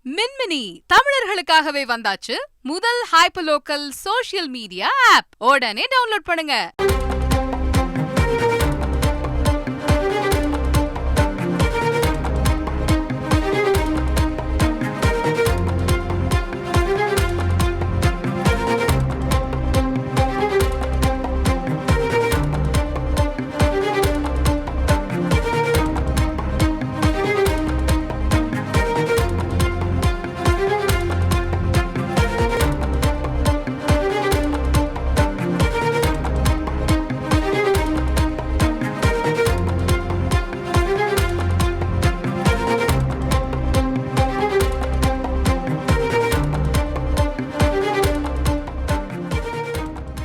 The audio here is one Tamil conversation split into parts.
மின்மினி தமிழர்களுக்காகவே வந்தாச்சு முதல் hyper local social media app. உடனே டவுன்லோட் பண்ணுங்க.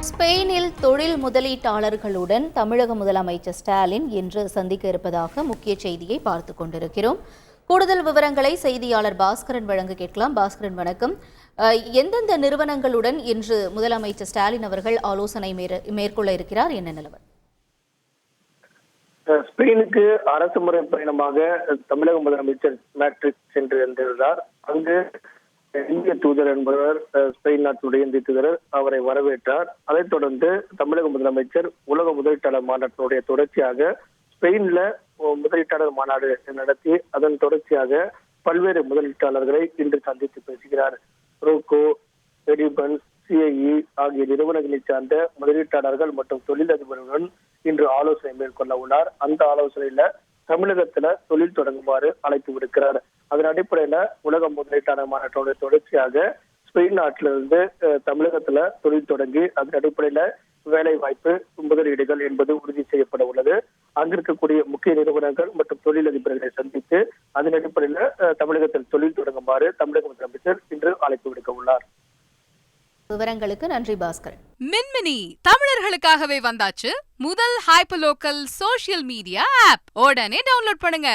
ஸ்பெயினில் தொழில் முதலீட்டாளர்களுடன் தமிழக முதலமைச்சர் ஸ்டாலின் இன்று சந்திக்க இருப்பதாக முக்கிய செய்தியை பார்த்துக் கொண்டிருக்கிறோம். கூடுதல் விவரங்களை செய்தியாளர் பாஸ்கரன் வழங்க கேட்கலாம். பாஸ்கரன், வணக்கம். எந்தெந்த நிறுவனங்களுடன் இன்று முதலமைச்சர் ஸ்டாலின் அவர்கள் ஆலோசனை மேற்கொள்ள இருக்கிறார்? என்ன நிலவரம்? ஸ்பெயினுக்கு அரசு முறை பயணமாக தமிழக முதலமைச்சர் மேட்ரிக் சென்று வந்திருந்தார். அங்கு இந்திய தூதர் என்பவர் ஸ்பெயின் நாட்டுடைய இந்திய தூதர் அவரை வரவேற்றார். அதைத் தொடர்ந்து தமிழக முதலமைச்சர் உலக முதலீட்டாளர் மாநாட்டினுடைய தொடர்ச்சியாக ஸ்பெயின்ல முதலீட்டாளர் மாநாடு நடத்தி அதன் தொடர்ச்சியாக பல்வேறு முதலீட்டாளர்களை இன்று சந்தித்து பேசுகிறார். ரோக்கோ, எடிபன், சிஐஇ ஆகிய நிறுவனங்களை சார்ந்த முதலீட்டாளர்கள் மற்றும் தொழிலதிபர்களுடன் இன்று ஆலோசனை மேற்கொள்ள உள்ளார். அந்த ஆலோசனையில தமிழகத்துல தொழில் தொடங்குமாறு அழைப்பு விடுக்கிறார். அதன் அடிப்படையில உலக முதலீட்டாளர் மாநாட்டோட தொடர்ச்சியாக ஸ்பெயின் நாட்டிலிருந்து தமிழகத்துல தொழில் தொடங்கி அதன் அடிப்படையில வேலை வாய்ப்பு, முதலீடுகள் என்பது உறுதி செய்யப்பட உள்ளது. அங்கிருக்கக்கூடிய முக்கிய நிறுவனங்கள் மற்றும் தொழிலதிபர்களை சந்தித்து அதன் அடிப்படையில தமிழகத்தில் தொழில் தொடங்குமாறு தமிழக முதலமைச்சர் இன்று அழைப்பு விடுக்க உள்ளார். விவரங்களுக்கு நன்றி பாஸ்கர். மின்மினி தமிழர்களுக்காகவே வந்தாச்சு முதல் hyper local social media app. உடனே டவுன்லோட் பண்ணுங்க.